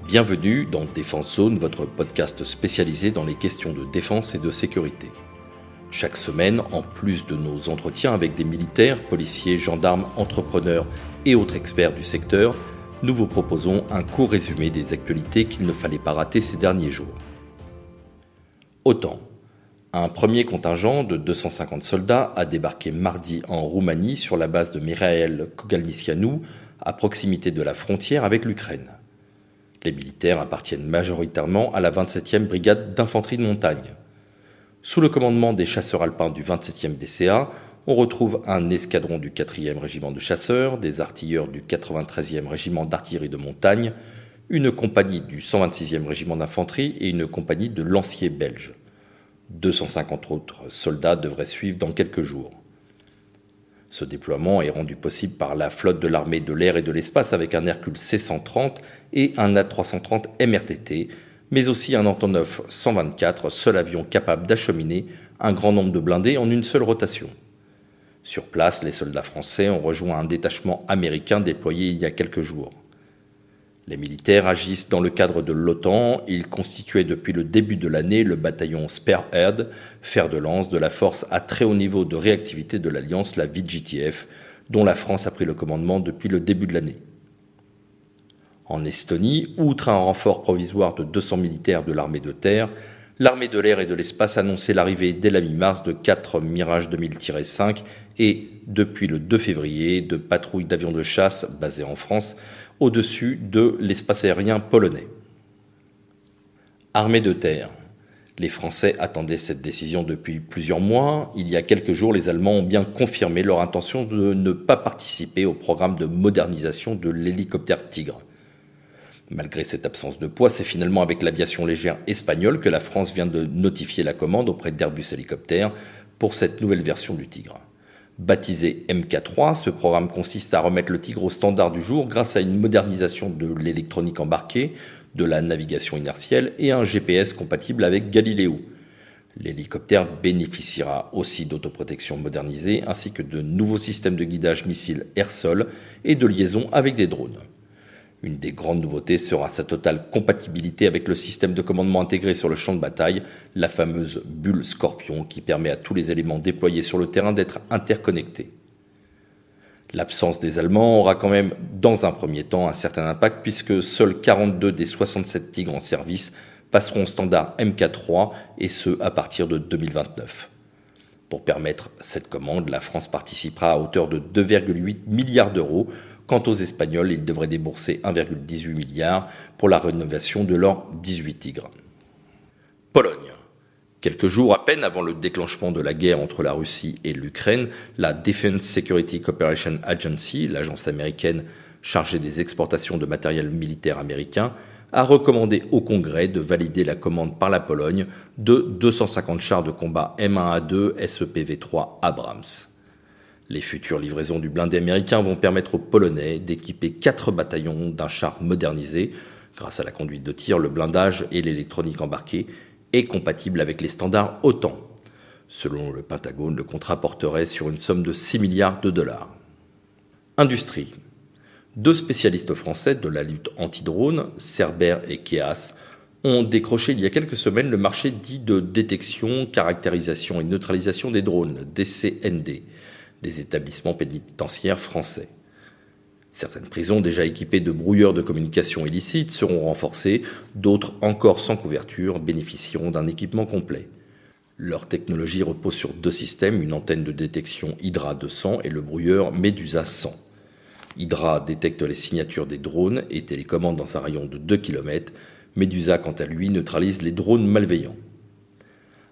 Bienvenue dans Défense Zone, votre podcast spécialisé dans les questions de défense et de sécurité. Chaque semaine, en plus de nos entretiens avec des militaires, policiers, gendarmes, entrepreneurs et autres experts du secteur, nous vous proposons un court résumé des actualités qu'il ne fallait pas rater ces derniers jours. OTAN. Un premier contingent de 250 soldats a débarqué mardi en Roumanie sur la base de Mihail Kogalniceanu, à proximité de la frontière avec l'Ukraine. Les militaires appartiennent majoritairement à la 27e brigade d'infanterie de montagne. Sous le commandement des chasseurs alpins du 27e BCA, on retrouve un escadron du 4e régiment de chasseurs, des artilleurs du 93e régiment d'artillerie de montagne, une compagnie du 126e régiment d'infanterie et une compagnie de lanciers belges. 250 autres soldats devraient suivre dans quelques jours. Ce déploiement est rendu possible par la flotte de l'armée de l'air et de l'espace avec un Hercule C-130 et un A330 MRTT, mais aussi un Antonov 124, seul avion capable d'acheminer un grand nombre de blindés en une seule rotation. Sur place, les soldats français ont rejoint un détachement américain déployé il y a quelques jours. Les militaires agissent dans le cadre de l'OTAN. Ils constituaient depuis le début de l'année le bataillon Spearhead, fer de lance de la force à très haut niveau de réactivité de l'Alliance, la VJTF, dont la France a pris le commandement depuis le début de l'année. En Estonie, outre un renfort provisoire de 200 militaires de l'armée de terre, l'armée de l'air et de l'espace a annoncé l'arrivée dès la mi-mars de 4 Mirage 2000-5 et, depuis le 2 février, de patrouilles d'avions de chasse basées en France au-dessus de l'espace aérien polonais. Armée de terre. Les Français attendaient cette décision depuis plusieurs mois. Il y a quelques jours, les Allemands ont bien confirmé leur intention de ne pas participer au programme de modernisation de l'hélicoptère Tigre. Malgré cette absence de poids, c'est finalement avec l'aviation légère espagnole que la France vient de notifier la commande auprès d'Airbus Hélicoptères pour cette nouvelle version du Tigre. Baptisé MK3, ce programme consiste à remettre le Tigre au standard du jour grâce à une modernisation de l'électronique embarquée, de la navigation inertielle et un GPS compatible avec Galileo. L'hélicoptère bénéficiera aussi d'autoprotection modernisée ainsi que de nouveaux systèmes de guidage missiles air-sol et de liaison avec des drones. Une des grandes nouveautés sera sa totale compatibilité avec le système de commandement intégré sur le champ de bataille, la fameuse bulle Scorpion qui permet à tous les éléments déployés sur le terrain d'être interconnectés. L'absence des Allemands aura quand même, dans un premier temps, un certain impact puisque seuls 42 des 67 Tigres en service passeront au standard MK3 et ce à partir de 2029. Pour permettre cette commande, la France participera à hauteur de 2,8 milliards d'euros. Quant aux Espagnols, ils devraient débourser 1,18 milliard pour la rénovation de leurs 18 Tigres. Pologne. Quelques jours à peine avant le déclenchement de la guerre entre la Russie et l'Ukraine, la Defense Security Cooperation Agency, l'agence américaine chargée des exportations de matériel militaire américain, a recommandé au Congrès de valider la commande par la Pologne de 250 chars de combat M1A2 SEPV3 Abrams. Les futures livraisons du blindé américain vont permettre aux Polonais d'équiper 4 bataillons d'un char modernisé grâce à la conduite de tir, le blindage et l'électronique embarquée et compatible avec les standards OTAN. Selon le Pentagone, le contrat porterait sur une somme de 6 milliards de dollars. Industrie. 2 spécialistes français de la lutte anti-drone, Cerber et Keas, ont décroché il y a quelques semaines le marché dit de détection, caractérisation et neutralisation des drones, DCND, des établissements pénitentiaires français. Certaines prisons déjà équipées de brouilleurs de communication illicites seront renforcées, d'autres encore sans couverture bénéficieront d'un équipement complet. Leur technologie repose sur 2 systèmes, une antenne de détection Hydra 200 et le brouilleur Medusa 100. Hydra détecte les signatures des drones et télécommande dans un rayon de 2 km. Medusa, quant à lui, neutralise les drones malveillants.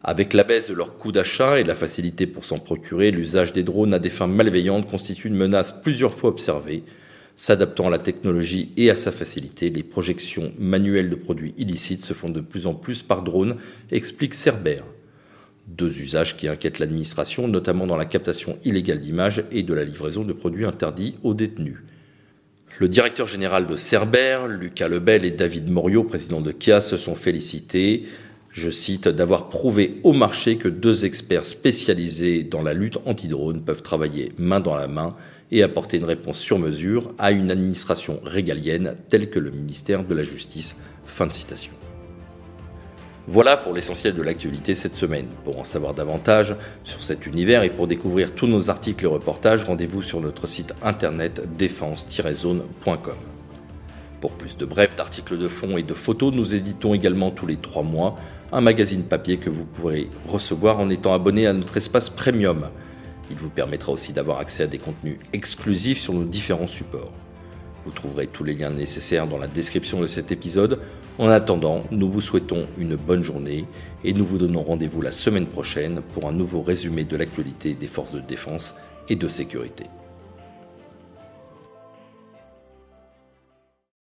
Avec la baisse de leur coût d'achat et la facilité pour s'en procurer, l'usage des drones à des fins malveillantes constitue une menace plusieurs fois observée. S'adaptant à la technologie et à sa facilité, les projections manuelles de produits illicites se font de plus en plus par drone, explique Cerber. 2 usages qui inquiètent l'administration, notamment dans la captation illégale d'images et de la livraison de produits interdits aux détenus. Le directeur général de Cerber, Lucas Lebel et David Moriot, président de Keas, se sont félicités, je cite, d'avoir prouvé au marché que 2 experts spécialisés dans la lutte anti-drone peuvent travailler main dans la main et apporter une réponse sur mesure à une administration régalienne telle que le ministère de la Justice. Fin de citation. Voilà pour l'essentiel de l'actualité cette semaine. Pour en savoir davantage sur cet univers et pour découvrir tous nos articles et reportages, rendez-vous sur notre site internet défense-zone.com. Pour plus de brefs, d'articles de fond et de photos, nous éditons également tous les 3 mois un magazine papier que vous pourrez recevoir en étant abonné à notre espace premium. Il vous permettra aussi d'avoir accès à des contenus exclusifs sur nos différents supports. Vous trouverez tous les liens nécessaires dans la description de cet épisode. En attendant, nous vous souhaitons une bonne journée et nous vous donnons rendez-vous la semaine prochaine pour un nouveau résumé de l'actualité des forces de défense et de sécurité.